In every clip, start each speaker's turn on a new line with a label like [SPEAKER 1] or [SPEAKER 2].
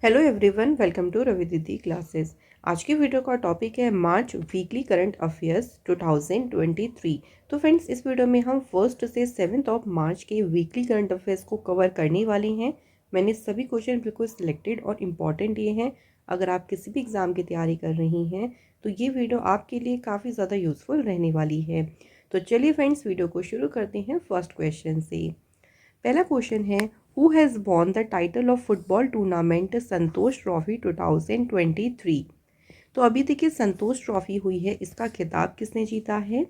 [SPEAKER 1] Hello everyone, welcome to Ravi Didi classes. आज की video का टॉपिक है मार्च वीकली करंट अफेयर्स 2023। तो फ्रेंड्स, इस वीडियो में हम 1 से 7 ऑफ मार्च के वीकली करंट अफेयर्स को कवर करने वाले हैं। मैंने सभी क्वेश्चन बिल्कुल सिलेक्टेड और इम्पॉर्टेंट लिए हैं। अगर आप किसी भी एग्ज़ाम की तैयारी कर रही हैं तो ये वीडियो आपके लिए काफ़ी ज़्यादा यूज़फुल रहने वाली है। तो चलिए फ्रेंड्स, वीडियो को शुरू करते हैं फर्स्ट क्वेश्चन से। पहला क्वेश्चन है, who has won the title of football tournament Santosh trophy 2023। तो अभी देखिए, संतोष ट्रॉफी हुई है, इसका खिताब किसने जीता है?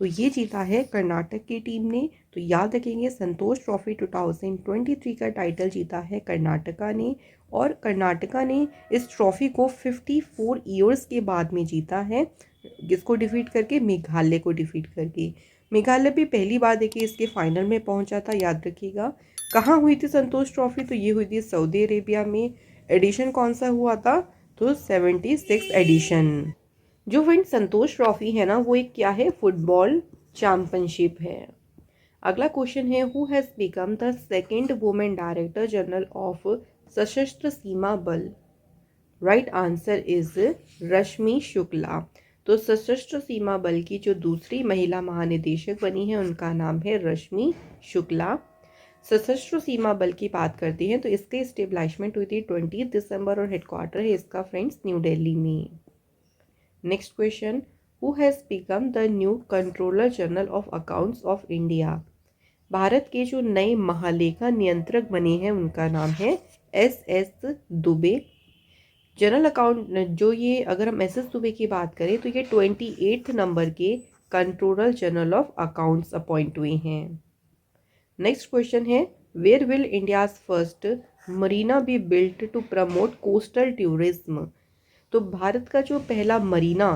[SPEAKER 1] तो ये जीता है कर्नाटक की टीम ने। तो याद रखेंगे, संतोष ट्रॉफी 2023 का टाइटल जीता है कर्नाटका ने। और कर्नाटका ने इस ट्रॉफी को 54 ईयर्स के बाद में जीता है। किसको डिफीट करके? मेघालय को डिफीट करके। मेघालय भी पहली बार देखिए इसके फाइनल में पहुंचा था, याद रखिएगा। कहाँ हुई थी संतोष ट्रॉफी? तो ये हुई थी सऊदी अरेबिया में। एडिशन कौन सा हुआ था? तो 76 एडिशन। जो फ्रेंड संतोष ट्रॉफी है ना, वो एक क्या है? फुटबॉल चैंपियनशिप है। अगला क्वेश्चन है, who has become the second women director general of सशस्त्र सीमा बल? राइट आंसर इज रश्मि शुक्ला। तो सशस्त्र सीमा बल की जो दूसरी महिला महानिदेशक बनी है उनका नाम है रश्मि शुक्ला। सशस्त्र सीमा बल की बात करते हैं तो इसके स्टेब्लिशमेंट हुई थी 20 दिसंबर और हेडक्वार्टर है इसका फ्रेंड्स न्यू दिल्ली में। Next question, who has become the new controller general of accounts of India? Bharat के जो नए महालेखा नियंत्रक बने हैं उनका नाम है एस दुबे। जनरल अकाउंट जो ये, अगर हम एस दुबे की बात करें तो ये 28 नंबर के controller general of accounts appoint हुए हैं। नेक्स्ट क्वेश्चन है, where will India's first marina be built to promote coastal tourism? तो भारत का जो पहला मरीना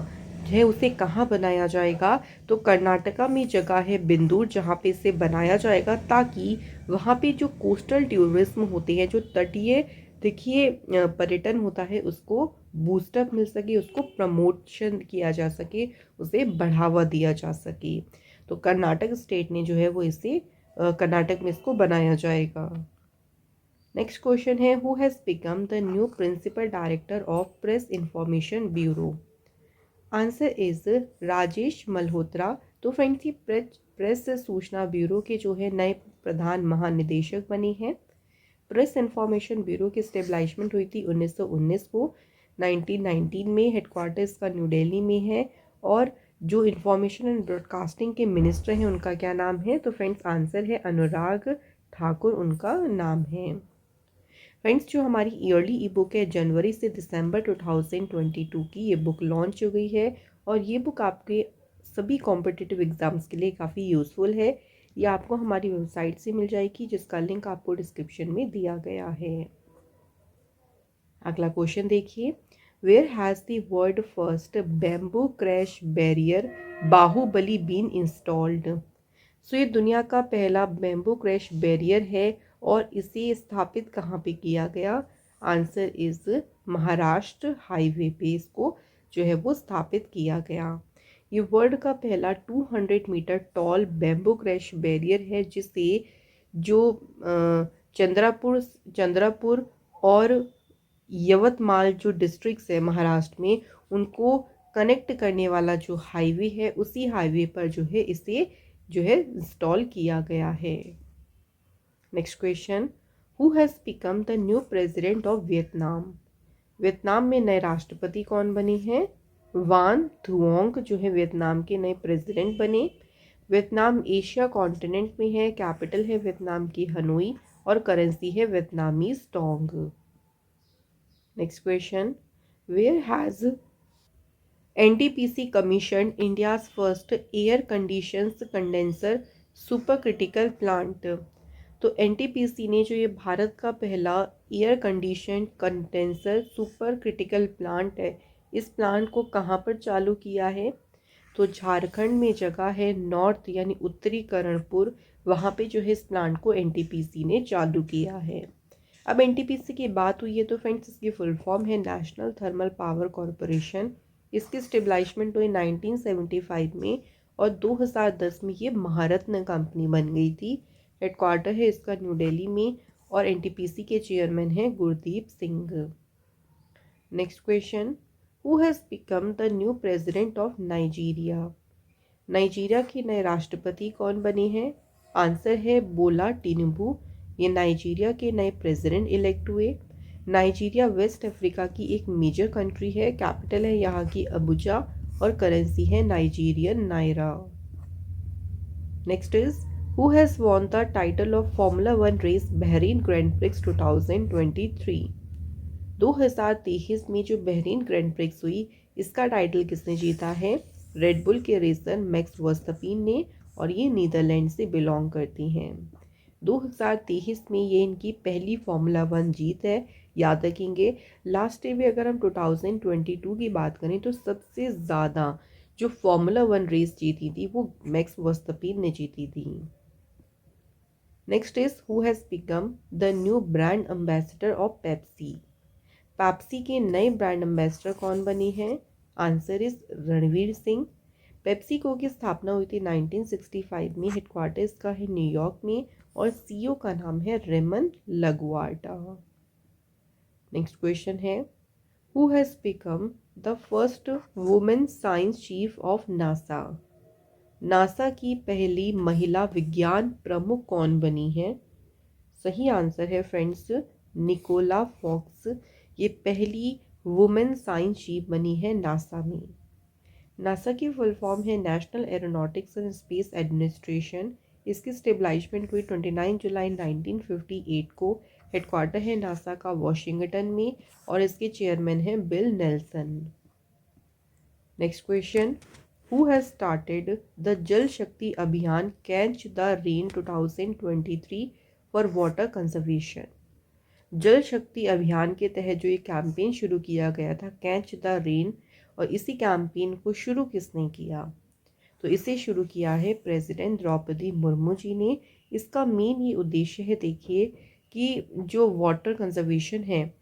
[SPEAKER 1] है उसे कहाँ बनाया जाएगा? तो कर्नाटका में जगह है बिंदूर, जहाँ पे इसे बनाया जाएगा ताकि वहाँ पे जो कोस्टल टूरिज्म होते हैं, जो तटीय देखिए पर्यटन होता है, उसको बूस्टअप मिल सके, उसको प्रमोशन किया जा सके, उसे बढ़ावा दिया जा सके। तो कर्नाटक स्टेट ने जो है वो इसे कर्नाटक में इसको बनाया जाएगा। नेक्स्ट क्वेश्चन है, who has become the new principal director of press information bureau? Answer is Rajesh Malhotra. तो फ्रेंड्स, ये प्रेस सूचना ब्यूरो के जो है नए प्रधान महानिदेशक बने हैं। प्रेस इंफॉर्मेशन ब्यूरो की स्टेब्लिशमेंट हुई थी 1919 को। 1919 में हेडक्वार्टर्स का न्यू दिल्ली में है। और जो इंफॉर्मेशन एंड ब्रॉडकास्टिंग के मिनिस्टर हैं उनका क्या नाम है? तो फ्रेंड्स, आंसर है अनुराग ठाकुर, उनका नाम है। फ्रेंड्स, जो हमारी ईयरली ई बुक है जनवरी से दिसंबर 2022 की, ये बुक लॉन्च हो गई है। और ये बुक आपके सभी कॉम्पिटिटिव एग्ज़ाम्स के लिए काफ़ी यूज़फुल है। ये आपको हमारी वेबसाइट से मिल जाएगी, जिसका लिंक आपको डिस्क्रिप्शन में दिया गया है। अगला क्वेश्चन देखिए, where has the world first bamboo crash barrier Bahubali been installed? So ये दुनिया का पहला बैम्बू क्रैश बैरियर है और इसे स्थापित कहाँ पे किया गया? आंसर इज महाराष्ट्र हाईवे पे इसको जो है वो स्थापित किया गया। ये वर्ल्ड का पहला 200 metre tall bamboo crash barrier है, जिसे जो चंद्रापुर चंद्रापुर और यवतमाल जो डिस्ट्रिक्ट्स है महाराष्ट्र में, उनको कनेक्ट करने वाला जो हाईवे है, उसी हाईवे पर जो है इसे जो है इंस्टॉल किया गया है। Next question, who has become the new president of Vietnam? Vietnam में नए राष्ट्रपति कौन बने हैं? वान थुओंग जो है वियतनाम के नए प्रेसिडेंट बने। वियतनाम एशिया कॉन्टिनेंट में है। कैपिटल है वियतनाम की हनोई और करेंसी है Vietnamese dong. Next question, where has NTPC commissioned India's first air conditions condenser supercritical plant? तो NTPC ने जो ये भारत का पहला air condition condenser super critical plant है, इस प्लांट को कहाँ पर चालू किया है? तो झारखंड में जगह है नॉर्थ यानी उत्तरी करणपुर, वहाँ पे जो है इस प्लांट को NTPC ने चालू किया है। अब NTPC की बात हुई है तो फ्रेंड्स, इसकी फुल फॉर्म है नेशनल थर्मल पावर कॉरपोरेशन। इसकी स्टेब्लिशमेंट हुई 1975 में और 2010 में ये महारत्न कंपनी बन गई थी। हेडक्वार्टर है इसका न्यू दिल्ली में और एनटीपीसी के चेयरमैन हैं Gurdeep Singh. Next question, who has become the new president of Nigeria? Nigeria के नए राष्ट्रपति कौन बने हैं? आंसर है बोला टिनुबू। ये नाइजीरिया के नए प्रेसिडेंट इलेक्ट हुए। नाइजीरिया वेस्ट अफ्रीका की एक मेजर कंट्री है। कैपिटल है यहाँ की अबुजा और करेंसी है Nigerian naira. Next is, who has won the title of formula 1 race Bahrain grand prix 2023? 2023 में जो बहरीन ग्रैंड प्रिक्स हुई, इसका टाइटल किसने जीता है? रेडबुल के रेसर मैक्स वर्स्टैपिन ने, और ये नीदरलैंड से बिलोंग करती हैं। 2023 में ये इनकी पहली फॉर्मूला 1 जीत है। याद रखेंगे, लास्ट ईयर भी अगर हम 2022 की बात करें तो सबसे ज़्यादा जो फॉर्मूला 1 रेस जीती थी वो मैक्स वर्स्टैपिन ने जीती थी। Next is, who has become the new brand ambassador of Pepsi? Pepsi के नए ब्रांड एम्बेसडर कौन बने हैं? Answer is Ranveer Singh. PepsiCo की स्थापना हुई थी 1965 में। हेडक्वार्टर्स का है न्यूयॉर्क में और सीईओ का नाम है रेमन लगवार्टा। नेक्स्ट क्वेश्चन है, who has become the first women science chief of NASA? NASA की पहली महिला विज्ञान प्रमुख कौन बनी है? सही आंसर है फ्रेंड्स, निकोला फॉक्स। ये पहली वुमेन साइंस चीफ बनी है नासा में। नासा की फुल फॉर्म है national aeronautics and space administration. इसकी स्टेबलाइजमेंट हुई 29 जुलाई 1958 को। हेडक्वार्टर है नासा का वॉशिंगटन में और इसके चेयरमैन हैं bill Nelson. Next question, who has started the जल शक्ति अभियान catch the rain 2023 for water conservation? जल शक्ति अभियान के तहत जो ये कैंपेन शुरू किया गया था कैच द रेन, और इसी कैंपेन को शुरू किसने किया? तो इसे शुरू किया है प्रेसिडेंट द्रौपदी मुर्मू जी ने। इसका मेन ये उद्देश्य है, देखिए, कि जो वाटर कंजर्वेशन है,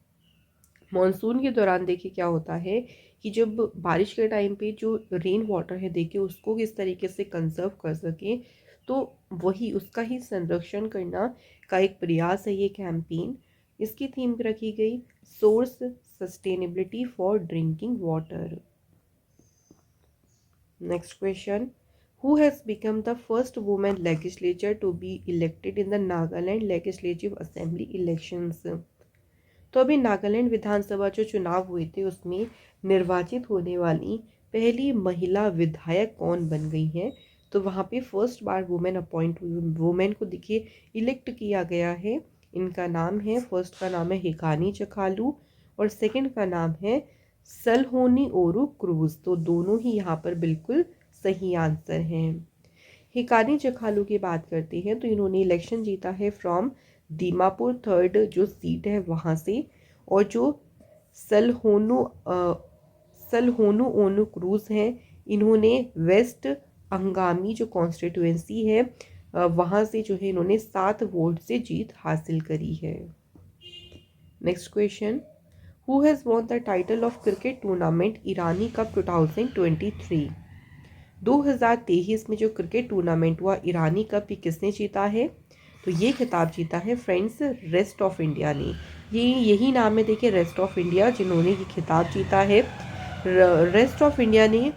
[SPEAKER 1] मॉनसून के दौरान देखिए क्या होता है कि जब बारिश के टाइम पे जो रेन वाटर है, देखिए उसको किस तरीके से कंजर्व कर सकें, तो वही उसका ही संरक्षण करना का एक प्रयास है ये कैंपेन। इसकी थीम रखी गई source sustainability for drinking water. Next question, who has become the first women legislature to be elected in the Nagaland legislative assembly elections? तो अभी नागालैंड विधानसभा जो चुनाव हुए थे उसमें निर्वाचित होने वाली पहली महिला विधायक कौन बन गई हैं? तो वहाँ पे फर्स्ट बार वुमेन अपॉइंट हुई, वुमेन को देखिए इलेक्ट किया गया है। इनका नाम है, फर्स्ट का नाम है हिकानी चखालू और सेकंड का नाम है सलहोनी ओरू क्रूज। तो दोनों ही यहाँ पर बिल्कुल सही आंसर हैं। हिकानी चखालू की बात करते हैं तो इन्होंने इलेक्शन जीता है फ्रॉम दीमापुर थर्ड जो सीट है वहाँ से, और जो सलहोनू सलहोनू ओनू क्रूज हैं, इन्होंने वेस्ट अंगामी जो कॉन्स्टिट्यूएंसी है वहाँ से जो है इन्होंने 7 वोट से जीत हासिल करी है। Next question, who has won the title of cricket tournament Irani cup 2023? 2023 में जो क्रिकेट टूर्नामेंट हुआ ईरानी कप भी किसने जीता है? तो ये खिताब जीता है फ्रेंड्स रेस्ट ऑफ इंडिया ने। यही नाम है, देखिए, रेस्ट ऑफ इंडिया, जिन्होंने ये खिताब जीता है। रेस्ट ऑफ इंडिया ने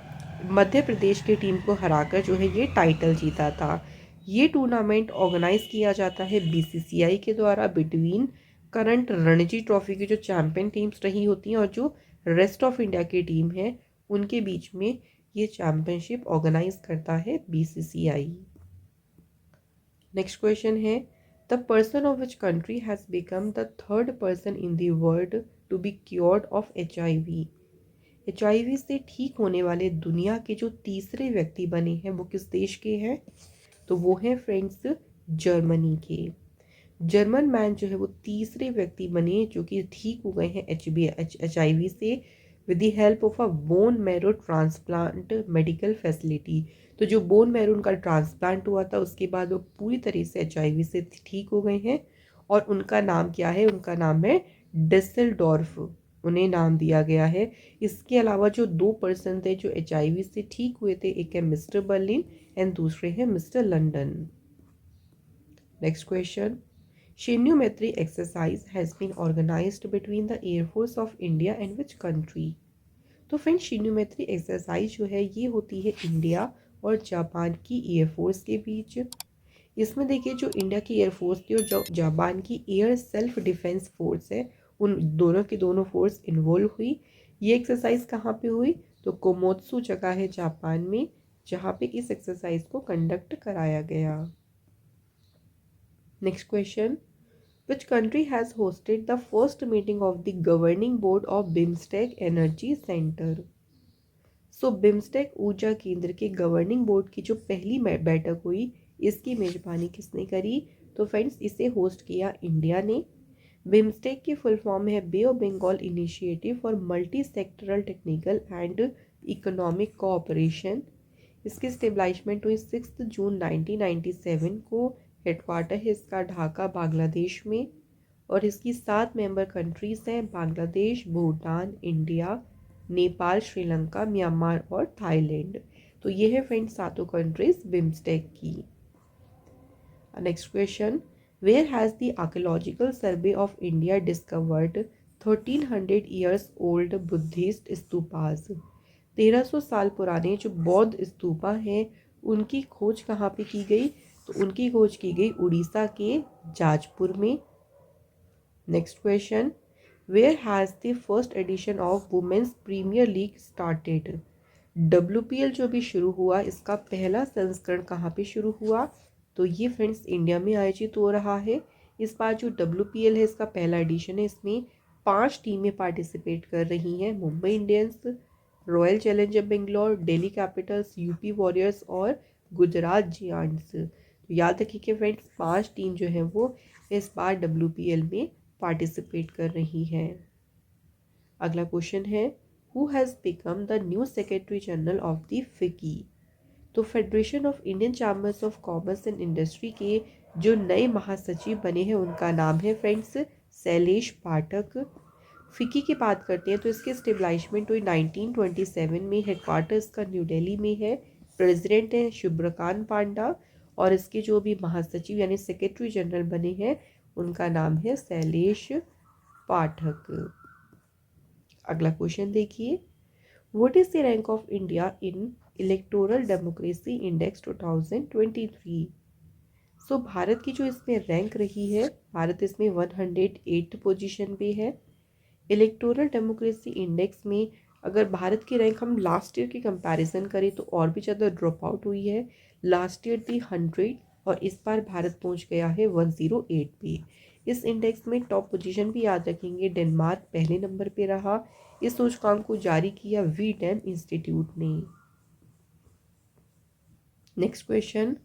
[SPEAKER 1] मध्य प्रदेश की टीम को हराकर जो है ये टाइटल जीता था। ये टूर्नामेंट ऑर्गेनाइज किया जाता है बीसीसीआई के द्वारा बिटवीन करंट रणजी ट्रॉफी की जो चैंपियन टीम्स रही होती हैं और जो रेस्ट ऑफ इंडिया की टीम है, उनके बीच में ये चैंपियनशिप ऑर्गेनाइज करता है बीसीसीआई। नेक्स्ट क्वेश्चन है, the person of which country has become the third person in the world to be cured of HIV? HIV से ठीक होने वाले दुनिया के जो तीसरे व्यक्ति बने हैं वो किस देश के हैं? तो वो हैं फ्रेंड्स जर्मनी के। जर्मन मैन जो है वो तीसरे व्यक्ति बने जो कि ठीक हो गए हैं HIV से with the help of a bone marrow transplant medical facility. तो जो बोन मैरो उनका ट्रांसप्लांट हुआ था उसके बाद वो पूरी तरह से HIV से ठीक हो गए हैं। और उनका नाम क्या है? उनका नाम है डेसेल्डॉर्फ, उन्हें नाम दिया गया है। इसके अलावा जो 2 पर्सन थे जो HIV से ठीक हुए थे, एक है मिस्टर बर्लिन एंड दूसरे हैं mister London. Next question, Shinyuu Maitri exercise has been organised between the air force of India and which country. तो फ्रेंड्स शिन्यूमेत्री एक्सरसाइज जो है ये होती है इंडिया और जापान की एयरफोर्स के बीच। इसमें देखिए जो इंडिया की एयरफोर्स थी और जो जापान की एयर सेल्फ डिफेंस फोर्स है, उन दोनों की दोनों फोर्स इन्वॉल्व हुई। ये एक्सरसाइज कहाँ पे हुई? तो कोमोत्सु जगह है जापान में, जहाँ पे इस एक्सरसाइज को कंडक्ट कराया गया। Next question, which country has hosted the first meeting of the governing board of BIMSTEC energy centre. So BIMSTEC ऊर्जा केंद्र के गवर्निंग बोर्ड की जो पहली बैठक हुई, इसकी मेजबानी किसने करी? तो फ्रेंड्स इसे होस्ट किया इंडिया ने। बिम्स्टेक की फुल फॉर्म है Bay of Bengal initiative for multi sectoral technical and economic cooperation. इसकी स्टेब्लिशमेंट हुई 6 जून 1997 को। हेडक्वार्टर है इसका ढाका बांग्लादेश में, और इसकी 7 मेंबर कंट्रीज हैं बांग्लादेश, भूटान, इंडिया, नेपाल, श्रीलंका, म्यांमार और थाईलैंड। तो ये है फ्रेंड्स सातों कंट्रीज बिम्स्टेक की। Next question, where has the archaeological survey of India discovered 1300 years old Buddhist stupas. 1300 साल पुराने जो बौद्ध स्तूपा हैं उनकी खोज कहाँ पे की गई? तो उनकी खोज की गई उड़ीसा के जाजपुर में। Next question, where has the first edition of women's premier league started. WPL जो भी शुरू हुआ, इसका पहला संस्करण कहाँ पे शुरू हुआ? तो ये फ्रेंड्स इंडिया में आयोजित हो रहा है। इस बार जो WPL है इसका पहला एडिशन है, इसमें 5 टीमें पार्टिसिपेट कर रही हैं, Mumbai Indians, royal challenger Bangalore, Delhi Capitals, UP warriors और गुजरात जायंट्स। तो याद रखिए कि फ्रेंड्स 5 टीम जो है वो इस बार WPL में पार्टिसिपेट कर रही हैं। अगला क्वेश्चन है, who has become the new secretary general of the फिकी। तो federation of Indian chambers of commerce and industry के जो नए महासचिव बने हैं उनका नाम है फ्रेंड्स शैलेश पाठक। फिकी की बात करते हैं तो इसकी स्टेब्लिशमेंट हुई 1927 में। हेडक्वार्टर इसका न्यू दिल्ली में है। प्रेसिडेंट है शुभ्रकांत पांडा, और इसके जो भी महासचिव यानी सेक्रेटरी जनरल बने हैं उनका नाम है शैलेश पाठक। अगला क्वेश्चन देखिए, what is the rank of India in electoral democracy index 2023। सो भारत की जो इसमें रैंक रही है, भारत इसमें 108 पोजीशन पे है। इलेक्टोरल डेमोक्रेसी इंडेक्स में अगर भारत की रैंक हम लास्ट ईयर की कंपैरिजन करें तो और भी ज़्यादा ड्रॉप आउट हुई है। लास्ट ईयर थी 100 और इस बार भारत पहुंच गया है 108 पे। इस इंडेक्स में टॉप पोजीशन भी याद रखेंगे, डेनमार्क पहले नंबर पे रहा। इस सूचकांक को जारी किया V10 इंस्टीट्यूट ने। Next question,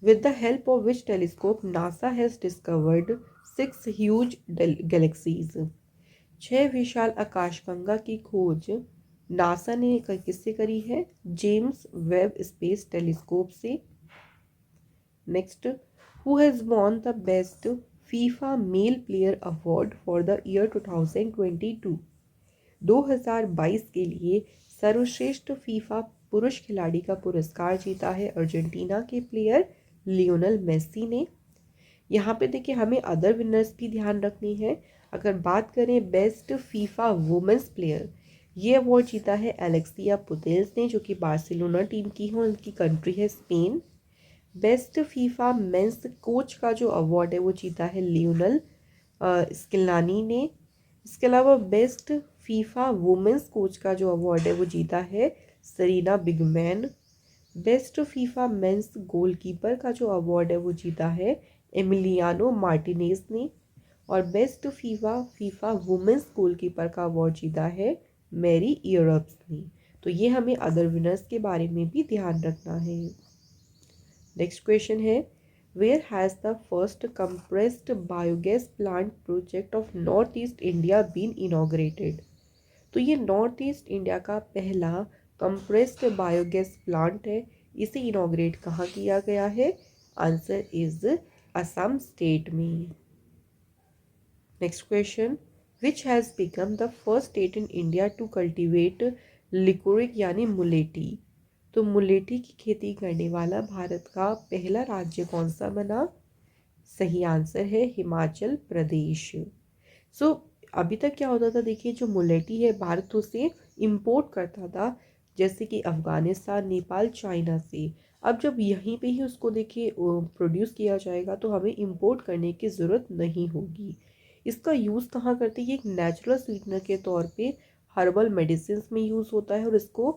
[SPEAKER 1] with the help of which telescope NASA has discovered 6 huge galaxies. 6 विशाल आकाशगंगा की खोज नासा ने किससे करी है? जेम्स वेब स्पेस टेलीस्कोप से। Next, who has won the best FIFA mail player award for the year 2022। 2022 के लिए सर्वश्रेष्ठ फीफा पुरुष खिलाड़ी का पुरस्कार जीता है अर्जेंटीना के प्लेयर लियोनल मेसी ने। यहाँ पे देखिए हमें अदर विनर्स भी ध्यान रखनी है। अगर बात करें बेस्ट फीफा वुमेंस प्लेयर, ये अवार्ड जीता है एलेक्सिया पुतेल्स ने, जो कि बार्सिलोना टीम की है, उनकी कंट्री है Spain. Best FIFA men's coach का जो अवार्ड है वो जीता है लियोनल स्किलानी ने। इसके अलावा बेस्ट फीफा वुमेंस कोच का जो अवार्ड है वो जीता है Sarina Wiegman. Best FIFA men's goalkeeper का जो अवार्ड है वो जीता है एमिलियानो मार्टिनेज ने। और बेस्ट फीफा वुमेंस गोलकीपर का अवार्ड जीता है मैरी यूरोप्स ने। तो ये हमें अदर विनर्स के बारे में भी ध्यान रखना है। नेक्स्ट क्वेश्चन है, where has the first compressed biogas plant project of north east India been inaugurated. तो ये नॉर्थ ईस्ट इंडिया का पहला कंप्रेस्ड बायोगैस प्लांट है। इसे इनॉग्रेट कहाँ किया गया है? आंसर इज असम स्टेट में। Next question, which has become the first state in India to cultivate liquorice यानी मुलेठी। तो मुलेठी की खेती करने वाला भारत का पहला राज्य कौन सा बना? सही आंसर है हिमाचल प्रदेश। सो अभी तक क्या होता था, देखिए जो मुलेटी है भारत से इम्पोर्ट करता था, जैसे कि अफ़गानिस्तान, नेपाल, चाइना से। अब जब यहीं पे ही उसको देखिए प्रोड्यूस किया जाएगा तो हमें इम्पोर्ट करने की ज़रूरत नहीं होगी। इसका यूज़ कहाँ करते हैं, ये एक नेचुरल स्वीटनर के तौर पे हर्बल मेडिसिन में यूज़ होता है और इसको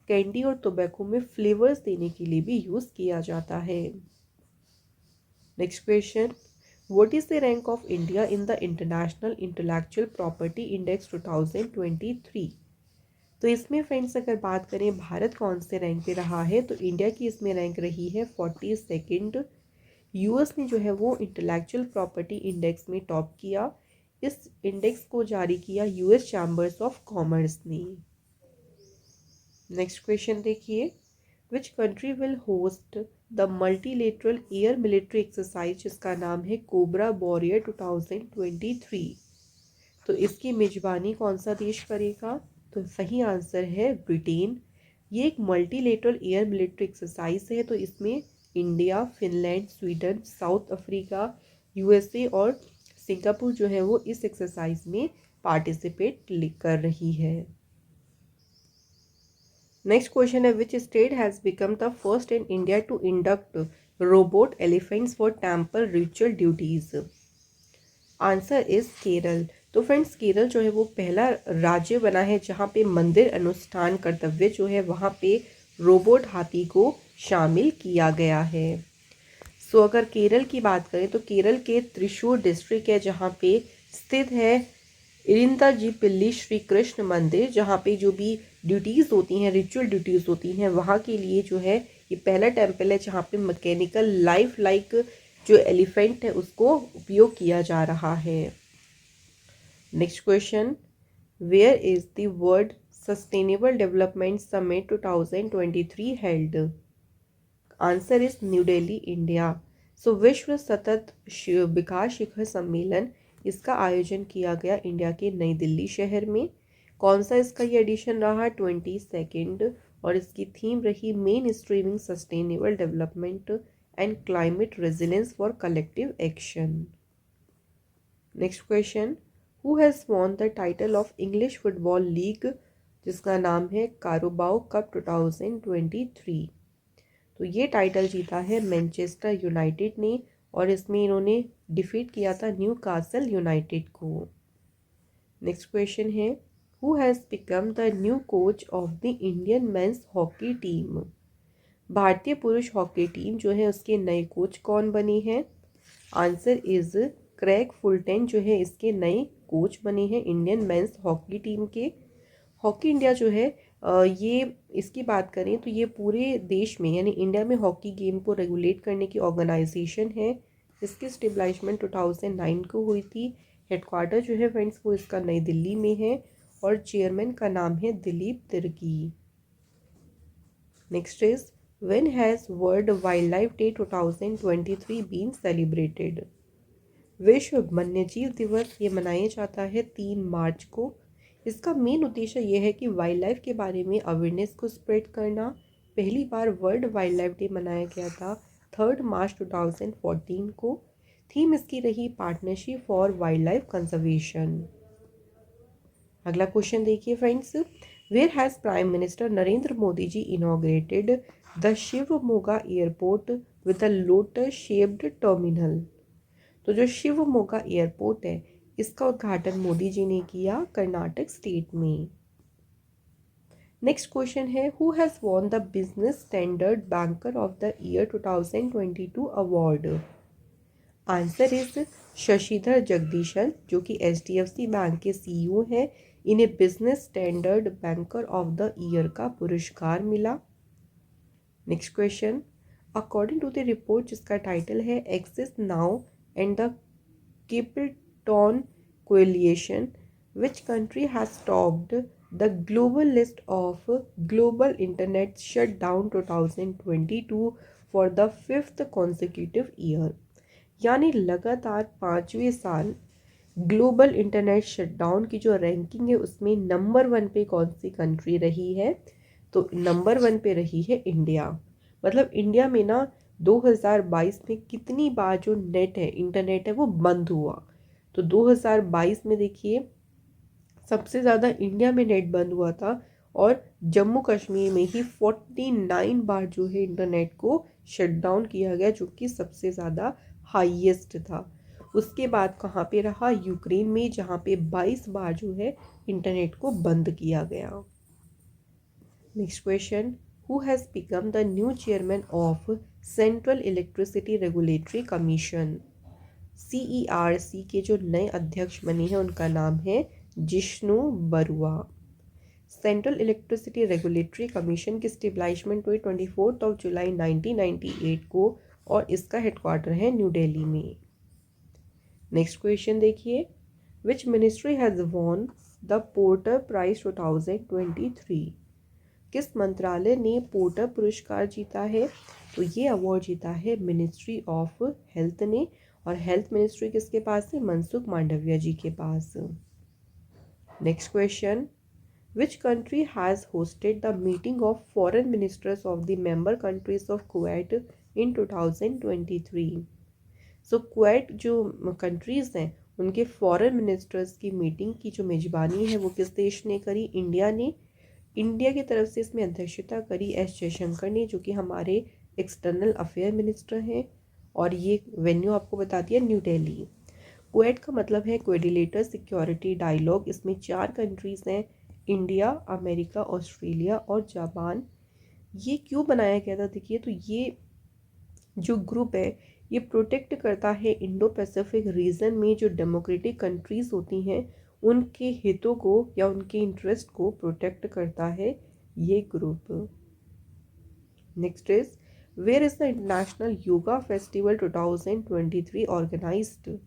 [SPEAKER 1] कैंडी और टोबैको में फ्लेवर्स देने के लिए भी यूज़ किया जाता है। Next question, what is the rank of India in the international intellectual property index 2023? तो इसमें फ्रेंड्स अगर बात करें भारत कौन से रैंक पे रहा है, तो इंडिया की इसमें रैंक रही है 42nd। यूएस ने जो है वो इंटेलेक्चुअल प्रॉपर्टी इंडेक्स में टॉप किया। इस इंडेक्स को जारी किया यूएस चैम्बर्स ऑफ कॉमर्स ने। नेक्स्ट क्वेश्चन देखिए, which country will host the multilateral air military exercise जिसका नाम है कोबरा वॉरियर 2023? तो इसकी मेजबानी कौन सा देश करेगा? तो सही आंसर है ब्रिटेन। ये एक मल्टीलेटरल एयर मिलिट्री एक्सरसाइज है, तो इसमें India, Finland, Sweden, south Africa, USA और सिंगापुर जो है वो इस एक्सरसाइज में पार्टिसिपेट कर रही है। नेक्स्ट क्वेश्चन है, which state has become the first in India to induct robot elephants for temple ritual duties? Answer is Kerala. तो फ्रेंड्स केरल जो है वो पहला राज्य बना है जहाँ पे मंदिर अनुष्ठान कर्तव्य जो है वहाँ पे रोबोट हाथी को शामिल किया गया है। सो अगर केरल की बात करें तो केरल के त्रिशूर डिस्ट्रिक्ट है जहाँ पे स्थित है इरिंदाजीपिल्ली श्री कृष्ण मंदिर, जहाँ पे जो भी ड्यूटीज़ होती हैं, रिचुअल ड्यूटीज़ होती हैं, वहाँ के लिए जो है ये पहला टेम्पल है जहाँ पे मैकेनिकल लाइफ लाइक जो एलिफेंट है उसको उपयोग किया जा रहा है। Next question, where is the world sustainable development summit 2023 held? Answer is New Delhi, India. So विश्व सतत विकास शिखर सम्मेलन इसका आयोजन किया गया इंडिया के नई दिल्ली शहर में। कौन सा इसका ये एडिशन रहा? 22nd। और इसकी थीम रही main streaming sustainable development and climate resilience for collective action. Next question, who has won the title of English football league जिसका नाम है कारोबाओ कप 2023? तो ये टाइटल जीता है मैनचेस्टर यूनाइटेड ने और इसमें इन्होंने डिफीट किया था न्यू कासल यूनाइटेड को। नेक्स्ट क्वेश्चन है, who has become the new coach of the Indian men's hockey team? भारतीय पुरुष हॉकी टीम जो है उसके नए कोच कौन बने हैं? आंसर इज क्रेग फुलटन जो है इसके नए कोच बने हैं इंडियन मेंस हॉकी टीम के। हॉकी इंडिया जो है ये इसकी बात करें तो ये पूरे देश में यानी इंडिया में हॉकी गेम को रेगुलेट करने की ऑर्गेनाइजेशन है। इसकी स्टेबलाइजमेंट 2009 को हुई थी। हेडक्वार्टर जो है फ्रेंड्स वो इसका नई दिल्ली में है और चेयरमैन का नाम है Dilip Tirkey. Next is, when has world wildlife day 2023 been celebrated? विश्व वन्यजीव दिवस ये मनाया जाता है 3 मार्च को। इसका मेन उद्देश्य यह है कि वाइल्ड लाइफ के बारे में अवेयरनेस को स्प्रेड करना। पहली बार वर्ल्ड वाइल्ड लाइफ डे मनाया गया था 3 मार्च 2014 को। थीम इसकी रही partnership for wildlife conservation. अगला क्वेश्चन देखिए friends, where has prime minister Narendra Modi ji inaugurated the Shivamogga airport with a lotus shaped terminal? तो जो शिवमोगा एयरपोर्ट है इसका उद्घाटन मोदी जी ने किया कर्नाटक स्टेट में। नेक्स्ट क्वेश्चन है, who has won the business standard banker of the year 2022 award? Answer is Shashidhar Jagdishan जो कि HDFC बैंक के CEO हैं। इन्हें business standard banker of the year का पुरस्कार मिला। Next question, according to the report जिसका टाइटल है axis now and the Capricorn coalition, which country has topped the global list of global internet shutdown 2022 for the 5th consecutive year? यानी लगातार 5वें साल global internet shutdown की जो ranking है उसमें नंबर 1 पे कौन सी कंट्री रही है? तो नंबर 1 पे रही है इंडिया। मतलब इंडिया में ना 2022 में कितनी बार जो नेट है, इंटरनेट है, वो बंद हुआ? तो 2022 में देखिए सबसे ज़्यादा इंडिया में नेट बंद हुआ था और जम्मू कश्मीर में ही 49 बार जो है इंटरनेट को शट डाउन किया गया, जो कि सबसे ज़्यादा हाईएस्ट था। उसके बाद कहाँ पे रहा? यूक्रेन में, जहाँ पे 22 बार जो है इंटरनेट को बंद किया गया। Next question, who has become the new chairman of central electricity regulatory commission? CERC के जो नए अध्यक्ष बने हैं उनका नाम है Jishnu Barua. Central electricity regulatory commission की स्टेब्लिशमेंट हुई 24 जुलाई 1998 को और इसका हेडक्वार्टर है न्यू दिल्ली में। नेक्स्ट क्वेश्चन देखिए, which ministry has won the Porter prize 2023? किस मंत्रालय ने पोर्टर पुरस्कार जीता है? तो ये अवार्ड जीता है मिनिस्ट्री ऑफ हेल्थ ने, और हेल्थ मिनिस्ट्री किसके पास है? मनसुख मांडविया जी के पास। Next question, which country has hosted the meeting of foreign ministers of the member countries of Kuwait in 2023? So Kuwait जो कंट्रीज़ हैं उनके फॉरेन मिनिस्टर्स की मीटिंग की जो मेजबानी है वो किस देश ने करी? इंडिया ने। इंडिया की तरफ से इसमें अध्यक्षता करी एस जयशंकर ने, जो कि हमारे एक्सटर्नल अफेयर मिनिस्टर हैं, और ये वेन्यू आपको बता दिया न्यू दिल्ली। कुवैत का मतलब है क्वेडिलेटर सिक्योरिटी डायलॉग। इसमें 4 कंट्रीज़ हैं, इंडिया, अमेरिका, ऑस्ट्रेलिया और जापान। ये क्यों बनाया गया था? देखिए, तो ये जो ग्रुप है ये प्रोटेक्ट करता है इंडो पैसिफिक रीजन में जो डेमोक्रेटिक कंट्रीज़ होती हैं उनके हितों को या उनके इंटरेस्ट को प्रोटेक्ट करता है ये group. Next is, where is the international yoga festival 2023 organised?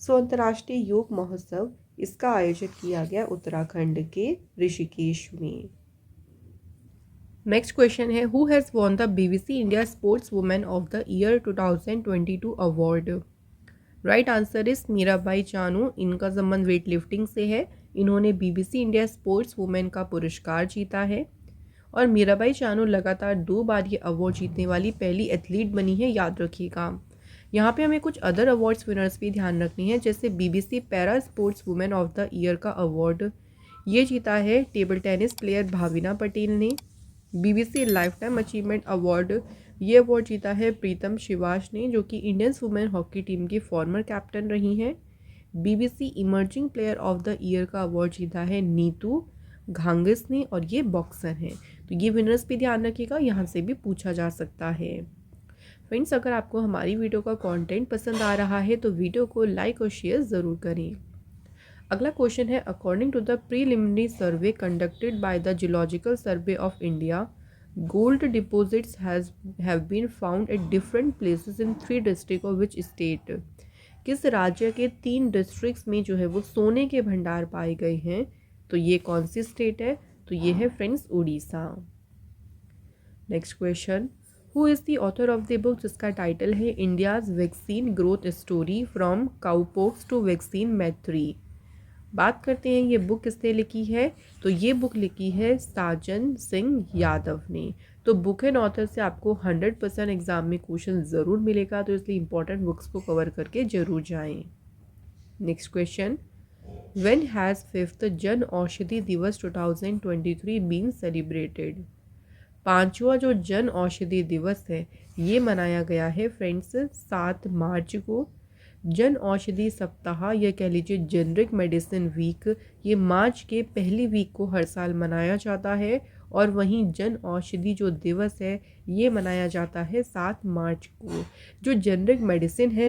[SPEAKER 1] So अंतर्राष्ट्रीय योग महोत्सव इसका आयोजन किया गया उत्तराखंड के ऋषिकेश में। नेक्स्ट क्वेश्चन है, who has won the BBC India sports women of the year 2022 award? Right answer is Mirabai Chanu. इनका संबंध वेट लिफ्टिंग से है। इन्होंने BBC इंडिया स्पोर्ट्स वुमेन का पुरस्कार जीता है और मीराबाई चानू लगातार 2 बार ये अवार्ड जीतने वाली पहली एथलीट बनी है, याद रखिएगा। यहाँ पे हमें कुछ अदर अवार्ड्स विनर्स भी ध्यान रखनी है, जैसे BBC para sports women of the year का अवार्ड ये जीता है table tennis player Bhavina Patel ने। BBC life time achievement award ये अवार्ड जीता है प्रीतम शिवाश ने, जो कि इंडियंस वुमेन हॉकी टीम की फॉर्मर कैप्टन रही हैं। BBC emerging player of the year का अवार्ड जीता है नीतू घांगिस ने, और ये बॉक्सर हैं। तो ये विनर्स भी ध्यान रखिएगा, यहाँ से भी पूछा जा सकता है। फ्रेंड्स, अगर आपको हमारी वीडियो का कंटेंट पसंद आ रहा है तो वीडियो को लाइक और शेयर ज़रूर करें। अगला क्वेश्चन है, according to the preliminary survey conducted by the geological survey of India, gold deposits have been found at different places in 3 district of which state? किस राज्य के 3 डिस्ट्रिक्ट्स में जो है वो सोने के भंडार पाए गए हैं? तो ये कौन सी स्टेट है? तो ये है friends Orissa. Next question, who is the author of the book जिसका टाइटल है India's vaccine growth story from cowpox to vaccine Maitri? बात करते हैं ये बुक किसने लिखी है? तो ये बुक लिखी है साजन सिंह यादव ने। तो बुक एंड ऑथर से आपको 100% एग्जाम में क्वेश्चन ज़रूर मिलेगा, तो इसलिए इंपॉर्टेंट बुक्स को कवर करके ज़रूर जाएं। Next question, when has 5th Jan Aushadhi दिवस 2023 बीन सेलिब्रेटेड? 5वां जो जन औषधि दिवस है ये मनाया गया है फ्रेंड्स 7 मार्च को। जन औषधि सप्ताह या कह लीजिए जेनरिक मेडिसिन वीक, ये मार्च के पहली वीक को हर साल मनाया जाता है, और वहीं जन औषधि जो दिवस है ये मनाया जाता है 7 मार्च को। जो जेनरिक मेडिसिन है,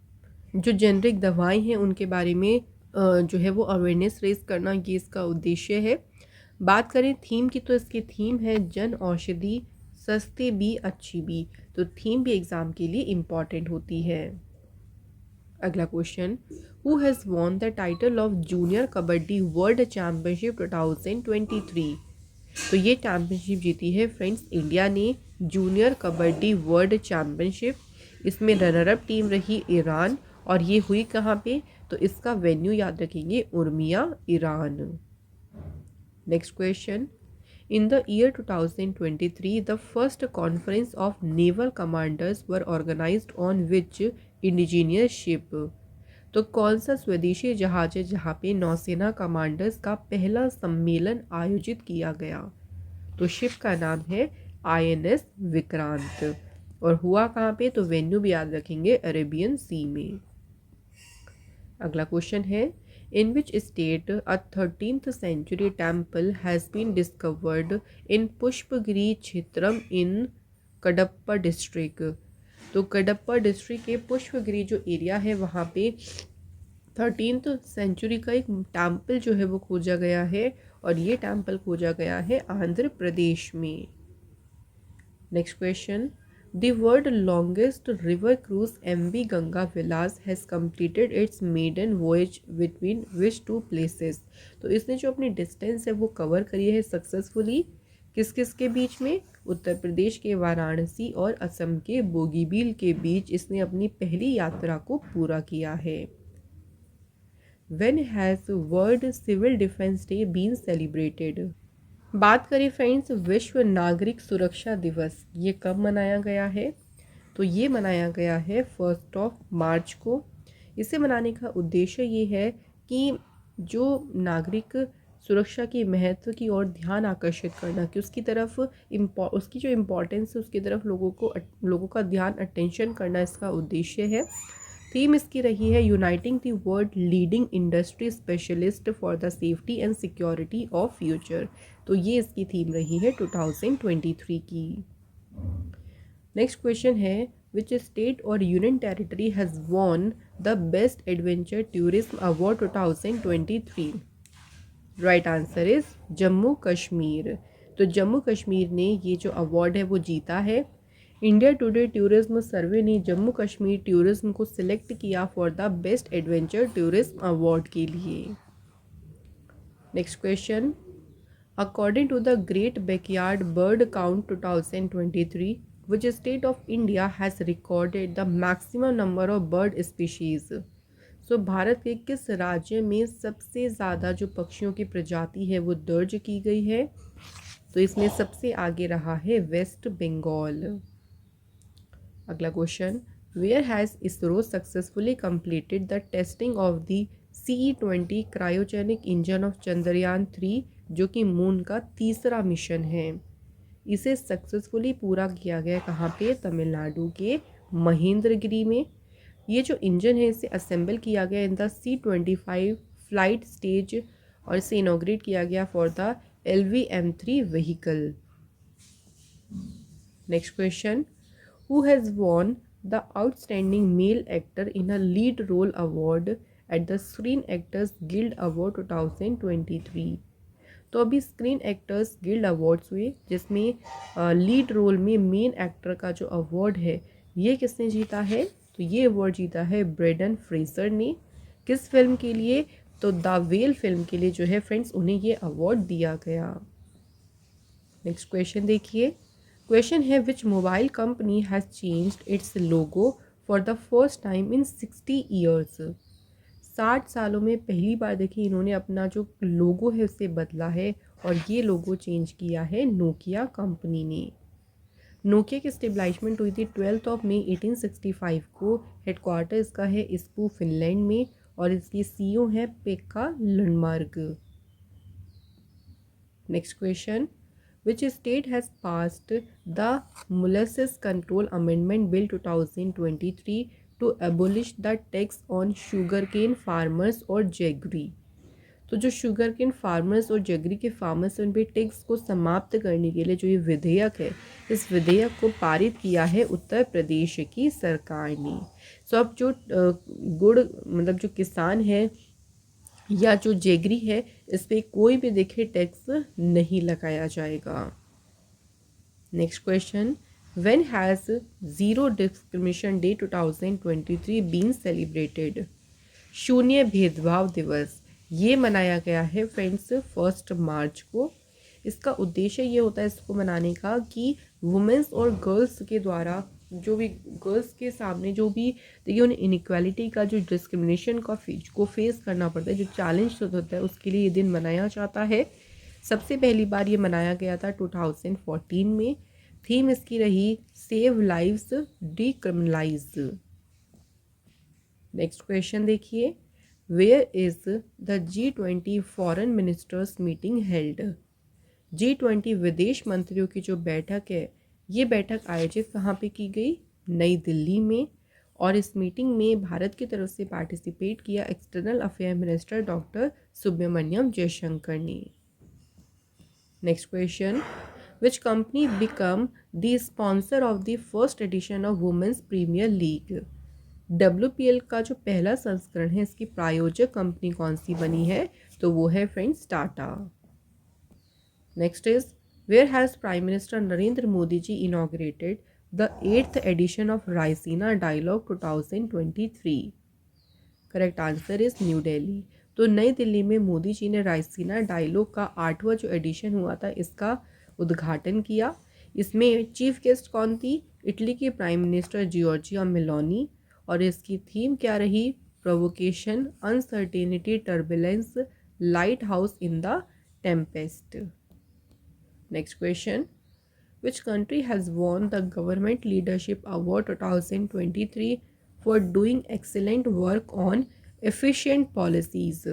[SPEAKER 1] जो जेनरिक दवाएं हैं, उनके बारे में जो है वो अवेयरनेस रेज करना, ये इसका उद्देश्य है। बात करें थीम की, तो इसकी थीम है जन औषधि सस्ती भी अच्छी भी। तो थीम भी एग्ज़ाम के लिए इम्पॉर्टेंट होती है। अगला question, who has won the title of junior kabaddi world championship 2023? तो ये चैम्पियनशिप जीती है फ्रेंड्स इंडिया ने, जूनियर कबड्डी वर्ल्ड चैम्पियनशिप। इसमें रनरअप टीम रही ईरान, और ये हुई कहाँ पे? तो इसका वेन्यू याद रखेंगे, Urmia, Iran. Next question, In the year 2023, the first conference of naval commanders were organized on which indigenous ship? तो कौन सा स्वदेशी जहाज है जहाँ पे नौसेना कमांडर्स का पहला सम्मेलन आयोजित किया गया? तो शिप का नाम है INS विक्रांत। और हुआ कहाँ पे? तो वेन्यू भी याद रखेंगे, अरेबियन सी में। अगला क्वेश्चन है, in which state a 13th century temple has been discovered in Pushpagiri Kshetram in Kadapa district? तो कडप्पा डिस्ट्रिक्ट के पुष्पगिरी जो एरिया है वहाँ पे 13th सेंचुरी का एक टेम्पल जो है वो खोजा गया है, और ये टेम्पल खोजा गया है आंध्र प्रदेश में। Next question, The world longest river cruise MV Ganga Vilas has completed its maiden voyage between which two places? तो इसने जो अपनी डिस्टेंस है वो कवर करी है सक्सेसफुली किस किस के बीच में? उत्तर प्रदेश के वाराणसी और असम के बोगीबील के बीच इसने अपनी पहली यात्रा को पूरा किया है। When has World Civil Defense Day been celebrated? बात करें फ्रेंड्स विश्व नागरिक सुरक्षा दिवस, ये कब मनाया गया है? तो ये मनाया गया है 1 मार्च को। इसे मनाने का उद्देश्य ये है कि जो नागरिक सुरक्षा की महत्व की ओर ध्यान आकर्षित करना, कि उसकी तरफ उसकी जो इम्पोर्टेंस है उसकी तरफ लोगों का ध्यान अटेंशन करना इसका उद्देश्य है। थीम इसकी रही है uniting the world leading industry specialist for the safety and security of future. तो ये इसकी थीम रही है 2023 की। नेक्स्ट क्वेश्चन है, विच स्टेट और union territory has won the best adventure tourism award 2023? Right answer is Jammu Kashmir. तो जम्मू कश्मीर ने ये जो अवार्ड है वो जीता है। इंडिया टुडे टूरिज्म सर्वे ने जम्मू कश्मीर टूरिज्म को सिलेक्ट किया for the best adventure tourism award के लिए। Next question, according to the great backyard bird count 2023, which state of India has recorded the maximum number of bird species? सो भारत के किस राज्य में सबसे ज़्यादा जो पक्षियों की प्रजाति है वो दर्ज की गई है? तो इसमें सबसे आगे रहा है वेस्ट बंगाल। अगला question, where has ISRO successfully completed the testing of the CE-20 cryogenic engine of Chandrayaan 3, जो कि मून का तीसरा मिशन है। इसे सक्सेसफुली पूरा किया गया कहाँ पे? तमिलनाडु के महेंद्रगिरी में। ये जो इंजन है इसे असेंबल किया गया in the C-25 flight stage और इसे इनॉग्रेट किया गया for the LV-M3 vehicle. Next question, who has won the outstanding male actor in a lead role award at the screen actors guild award 2023? तो अभी screen actors guild awards हुए जिसमें lead role में main actor का जो award है ये किसने जीता है? तो ये अवार्ड जीता है ब्रेंडन फ्रेजर ने। किस फिल्म के लिए? तो द वेल फिल्म के लिए जो है फ्रेंड्स उन्हें ये अवार्ड दिया गया। नेक्स्ट क्वेश्चन देखिए, क्वेश्चन है विच mobile company has changed it's logo for the first time in 60 years? 60 सालों में पहली बार देखिए इन्होंने अपना जो लोगो है उसे बदला है, और ये लोगो चेंज किया है नोकिया कंपनी ने। नोकिया की स्टेब्लिशमेंट हुई थी 12 मई 1865 को। हेडक्वार्टर इसका है इस्पू फिनलैंड में, और इसकी CEO है Pekka Lundmark. Next question, which state has passed the molasses control amendment bill 2023 to abolish the tax on sugarcane farmers और जेगरी? तो जो शुगर केन फार्मर्स और जेगरी के फार्मर्स हैं उन पर टैक्स को समाप्त करने के लिए जो ये विधेयक है, इस विधेयक को पारित किया है उत्तर प्रदेश की सरकार ने। सो अब जो गुड़ मतलब जो किसान है या जो जेगरी है इस पर कोई भी देखे टैक्स नहीं लगाया जाएगा। Next question, when has zero discrimination day 2023 been celebrated? शून्य भेदभाव दिवस ये मनाया गया है फ्रेंड्स 1 मार्च को। इसका उद्देश्य ये होता है इसको मनाने का कि वुमेंस और गर्ल्स के द्वारा जो भी गर्ल्स के सामने जो भी देखिए उन्हें इनइक्वालिटी का जो डिस्क्रिमिनेशन को फेस करना पड़ता है, जो चैलेंज होता है उसके लिए ये दिन मनाया जाता है। सबसे पहली बार ये मनाया गया था 2014 में। थीम इसकी रही save lives decriminalise. Next question देखिए, where is the G20 foreign ministers meeting held. G20 विदेश मंत्रियों की जो बैठक है, ये बैठक आयोजित कहाँ पे की गई? नई दिल्ली में। और इस मीटिंग में भारत की तरफ से पार्टिसिपेट किया external affair minister doctor Subrahmanyam Jaishankar ने। Next question, which company become the sponsor of the first edition of women's premier league. WPL का जो पहला संस्करण है, इसकी प्रायोजक कंपनी कौन सी बनी है? तो वो है friends Tata. Next is, where has prime minister Narendra Modi ji inaugurated the 8th edition of Raisina dialogue 2023। Correct answer is New Delhi. तो नई दिल्ली में मोदी जी ने रायसीना डायलॉग का 8वां जो एडिशन हुआ था, इसका उद्घाटन किया। इसमें चीफ गेस्ट कौन थी? इटली की प्राइम मिनिस्टर जियोर्जिया मेलोनी। और इसकी थीम क्या रही? Provocation, uncertainty, turbulence, light house in the Tempest. Next question, which country has won the Government Leadership Award 2023 for doing excellent work on efficient policies।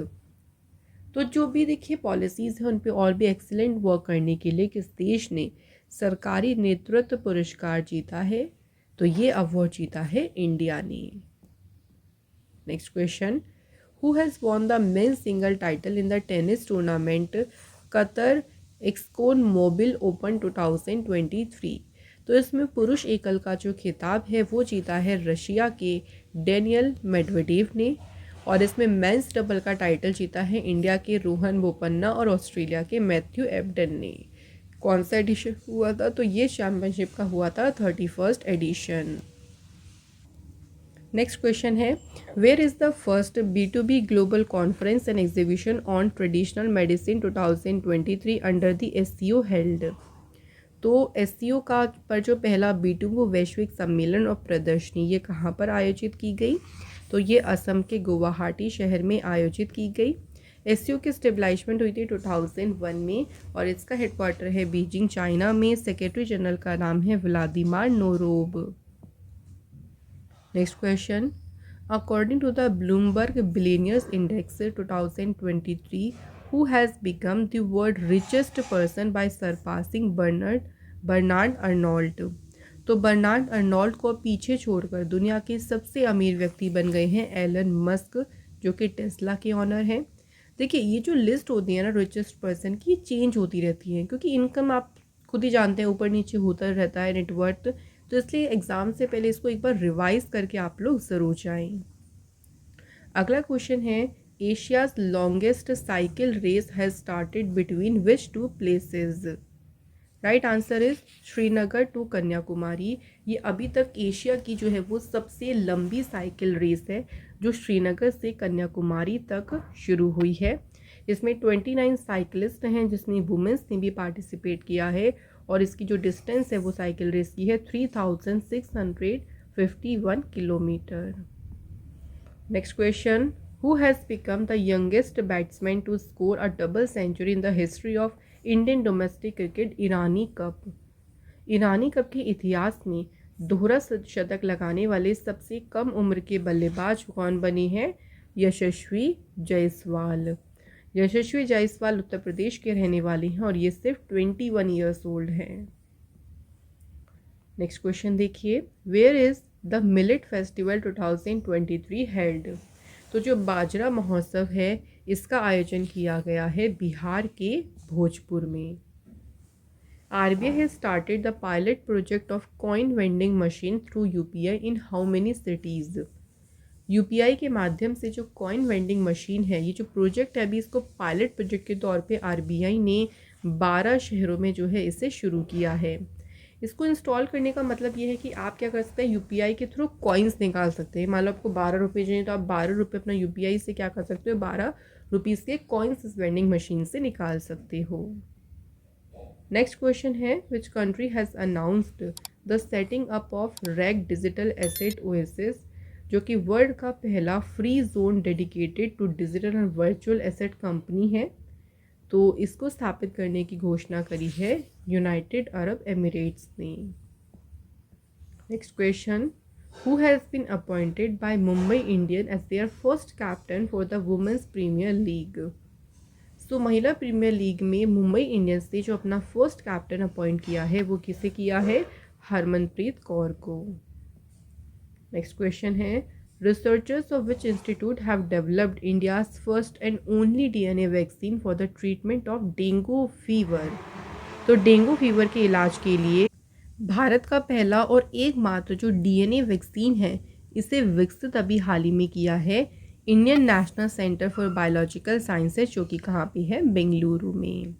[SPEAKER 1] तो जो भी देखिए policies हैं, उन पे और भी एक्सीलेंट वर्क करने के लिए किस देश ने सरकारी नेतृत्व पुरस्कार जीता है? तो ये अवार्ड जीता है इंडिया ने। Next question, who has won the men single title in the tennis tournament Qatar Exxon Mobil open 2023। तो इसमें पुरुष एकल का जो खिताब है वो जीता है रशिया के डेनियल मेडवेडेव ने। और इसमें मेंस डबल का टाइटल जीता है इंडिया के रोहन बोपन्ना और ऑस्ट्रेलिया के मैथ्यू एबडन ने। कौन सा एडिशन हुआ था? तो ये चैम्पियनशिप का हुआ था 31st एडिशन। नेक्स्ट क्वेश्चन है, where is the first B2B global conference and exhibition on traditional medicine 2023 under the SCO held. तो SCO का पर जो पहला B2B वैश्विक सम्मेलन और प्रदर्शनी, ये कहाँ पर आयोजित की गई? तो ये असम के गुवाहाटी शहर में आयोजित की गई। SCO की स्टेबलाइजमेंट हुई थी 2001 में और इसका हेडक्वार्टर है बीजिंग चाइना में। सेक्रेटरी जनरल का नाम है Vladimir Norov. Next question, according to the Bloomberg billionaires index 2023, who has become the world richest person by surpassing Bernard Arnault. तो बर्नार्ड अर्नोल्ट को पीछे छोड़कर दुनिया के सबसे अमीर व्यक्ति बन गए हैं एलन मस्क, जो कि टेस्ला के ऑनर हैं। देखिए, ये जो लिस्ट होती है ना रिचेस्ट पर्सन की, चेंज होती रहती है क्योंकि इनकम आप खुद ही जानते हैं ऊपर नीचे होता रहता है, नेटवर्थ। तो इसलिए एग्ज़ाम से पहले इसको एक बार रिवाइज करके आप लोग ज़रूर जाएं। अगला क्वेश्चन है, Asia's longest cycle race has started between which two places. Right answer is Srinagar to Kanyakumari. ये अभी तक एशिया की जो है वो सबसे लंबी साइकिल रेस है, जो श्रीनगर से कन्याकुमारी तक शुरू हुई है। इसमें 29 साइकिलिस्ट हैं, जिसमें वुमेंस ने भी पार्टिसिपेट किया है। और इसकी जो डिस्टेंस है वो साइकिल रेस की है 3651 kilometre. Next question, who has become the youngest batsman to score a double century in the history of Indian domestic cricket Irani cup. Irani cup के इतिहास में दोहरा शतक लगाने वाले सबसे कम उम्र के बल्लेबाज कौन बने हैं? यशस्वी जायसवाल। यशस्वी जायसवाल उत्तर प्रदेश के रहने वाले हैं और ये सिर्फ 21 ईयर्स ओल्ड हैं। नेक्स्ट क्वेश्चन देखिए, where is the millet festival 2023 held. तो जो बाजरा महोत्सव है, इसका आयोजन किया गया है बिहार के भोजपुर में। RBI has started the pilot project of coin vending machine through UPI in how many cities? UPI के माध्यम से जो कॉइन वेंडिंग मशीन है, ये जो प्रोजेक्ट है अभी इसको पायलट प्रोजेक्ट के तौर पे RBI ने 12 शहरों में जो है इसे शुरू किया है। इसको इंस्टॉल करने का मतलब ये है कि आप क्या कर सकते हैं, UPI के थ्रू कॉइन्स निकाल सकते हैं। मान लो आपको 12 रुपये चाहिए तो आप 12 रुपये अपना UPI से क्या कर सकते हो, 12 रुपीज़ के कॉइन्स इस वेंडिंग मशीन से निकाल सकते हो। नेक्स्ट क्वेश्चन है, which country has announced the setting up of RAK digital asset oasis, जो कि वर्ल्ड का पहला free zone dedicated to digital and virtual asset company है। तो इसको स्थापित करने की घोषणा करी है यूनाइटेड अरब एमिरेट्स ने। Next question, who has been appointed by Mumbai Indian as their first captain for the women's premier league. So महिला प्रीमियर लीग में मुंबई इंडियंस ने जो अपना फर्स्ट कैप्टन अपॉइंट किया है वो किसे किया है? हरमनप्रीत कौर को। नेक्स्ट क्वेश्चन है, researchers of which institute have developed India's first and only DNA vaccine for the treatment of dengue fever. तो डेंगू फीवर के इलाज के लिए भारत का पहला और एकमात्र जो डीएनए वैक्सीन है इसे विकसित अभी हाल ही में किया है Indian national centre for biological sciences, जो कि कहाँ पे है? बेंगलुरु में।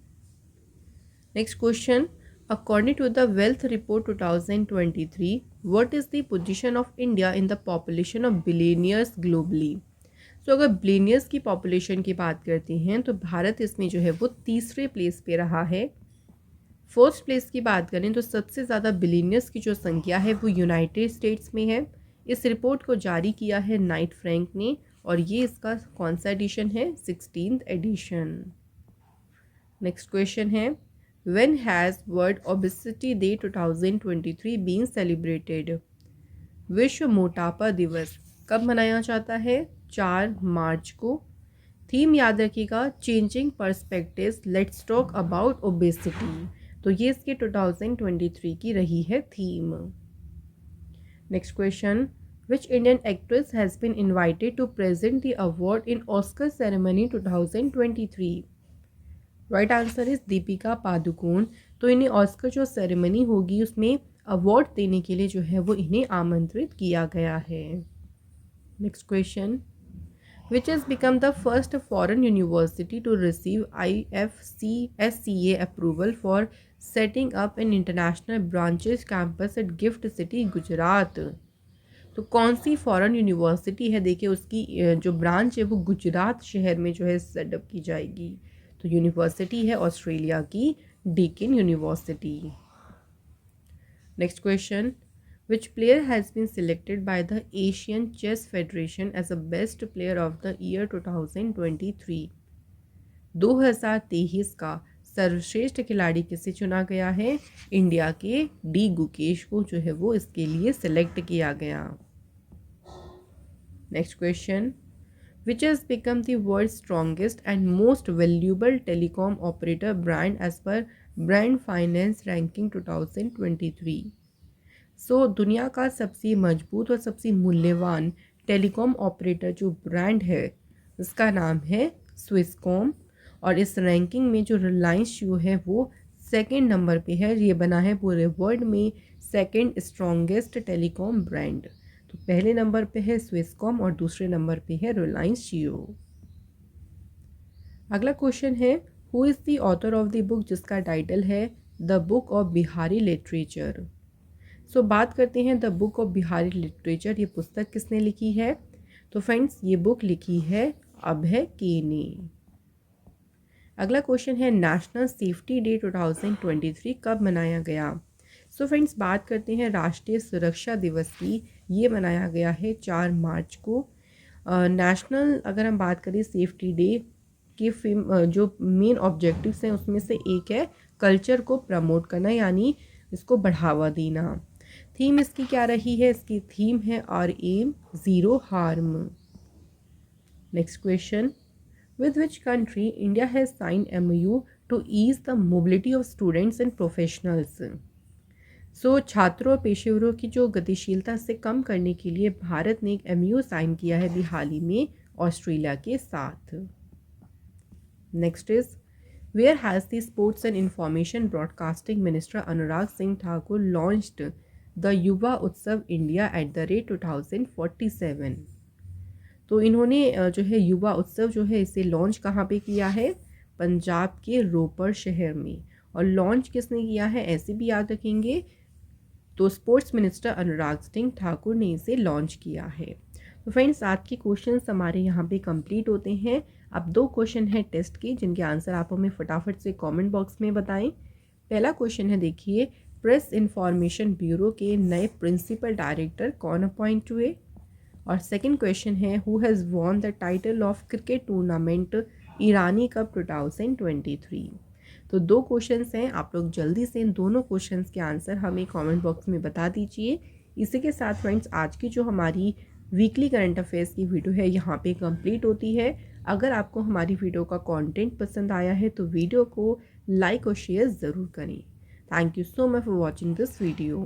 [SPEAKER 1] Next question, according to the wealth report 2023, what is the position of India in the population of billionaires globally. So अगर बिलियनियर्स की पॉपुलेशन की बात करते हैं तो भारत इसमें जो है वो तीसरे प्लेस पे रहा है। फर्स्ट प्लेस की बात करें तो सबसे ज़्यादा बिलियनियर्स की जो संख्या है वो यूनाइटेड स्टेट्स में है। इस रिपोर्ट को जारी किया है नाइट फ्रैंक ने और ये इसका कौन सा एडिशन है? 16th edition. नेक्स्ट क्वेश्चन है, when has world obesity day 2023 been celebrated. विश्व मोटापा दिवस कब मनाया जाता है? 4 मार्च को। थीम याद रखिएगा, changing perspectives, let's talk about obesity. तो ये इसके 2023 की रही है theme. Next question, which Indian actress has been invited to present the award in Oscar ceremony 2023। Right answer is Deepika Padukone. तो इन्हें ऑस्कर जो सेरेमनी होगी उसमें अवार्ड देने के लिए जो है वो इन्हें आमंत्रित किया गया है। Next question, which has become the first foreign university to receive IFCSCA approval for setting up an international branches campus at Gift City, Gujarat. तो कौन सी फॉरेन यूनिवर्सिटी है? देखिए उसकी जो ब्रांच है वो गुजरात शहर में जो है सेटअप की जाएगी। तो यूनिवर्सिटी है ऑस्ट्रेलिया की Deakin university. Next question, which player has been selected by the Asian Chess Federation as a best player of the year 2023। 2023 का सर्वश्रेष्ठ खिलाड़ी किसे चुना गया है? इंडिया के डी गुकेश को जो है वो इसके लिए सिलेक्ट किया गया। Next question, which has become the world's strongest and most valuable telecom operator brand as per Brand Finance Ranking 2023। सो दुनिया का सबसे मजबूत और सबसे मूल्यवान टेलीकॉम ऑपरेटर जो ब्रांड है उसका नाम है स्विसकॉम और इस रैंकिंग में जो रिलायंस जियो है वो सेकंड नंबर पे है। ये बना है पूरे वर्ल्ड में सेकंड स्ट्रॉन्गेस्ट टेलीकॉम ब्रांड। तो पहले नंबर पे है स्विसकॉम और दूसरे नंबर पे है रिलायंस जियो। अगला क्वेश्चन है, who is the author of the book जिसका टाइटल है the book of Bihari literature. So बात करते हैं the book of Bihari literature, ये पुस्तक किसने लिखी है? तो फ्रेंड्स ये बुक लिखी है अभय के ने। अगला क्वेश्चन है, नेशनल सेफ्टी डे 2023 कब मनाया गया? सो फ्रेंड्स बात करते हैं राष्ट्रीय सुरक्षा दिवस की, ये मनाया गया है 4 मार्च को। नेशनल अगर हम बात करें सेफ्टी डे के जो मेन ऑब्जेक्टिव्स हैं उसमें से एक है कल्चर को प्रमोट करना, यानी इसको बढ़ावा देना। थीम इसकी क्या रही है? इसकी थीम है our aim zero harm. Next question, with which country India has sign MOU to ease the mobility of students and professionals. So छात्रों और पेशेवरों की जो गतिशीलता से कम करने के लिए भारत ने एक MOU साइन किया है अभी हाल ही में ऑस्ट्रेलिया के साथ। Next is, where has the sports and information broadcasting minister Anurag Singh Thakur launched the Yuva Utsav India @ 2047। तो इन्होंने जो है युवा उत्सव जो है इसे लॉन्च कहाँ पे किया है? पंजाब के रोपड़ शहर में। और लॉन्च किसने किया है ऐसे भी याद रखेंगे, तो स्पोर्ट्स मिनिस्टर अनुराग सिंह ठाकुर ने इसे लॉन्च किया है। तो फ्रेंड्स आज के क्वेश्चंस हमारे यहाँ पे कंप्लीट होते हैं। अब 2 क्वेश्चन हैं टेस्ट के जिनके आंसर आप हमें फटाफट से कमेंट बॉक्स में बताएं। पहला क्वेश्चन है, देखिए प्रेस इंफॉर्मेशन ब्यूरो के नए प्रिंसिपल डायरेक्टर कौन अपॉइंट हुए? और सेकंड क्वेश्चन है, who has won the title of cricket tournament Irani cup 2023। तो 2 क्वेश्चंस हैं, आप लोग जल्दी से इन दोनों क्वेश्चंस के आंसर हमें कमेंट बॉक्स में बता दीजिए। इसी के साथ फ्रेंड्स आज की जो हमारी वीकली करंट अफेयर्स की वीडियो है यहाँ पे कंप्लीट होती है। अगर आपको हमारी वीडियो का कंटेंट पसंद आया है तो वीडियो को लाइक और शेयर ज़रूर करें। Thank you so much for watching this video.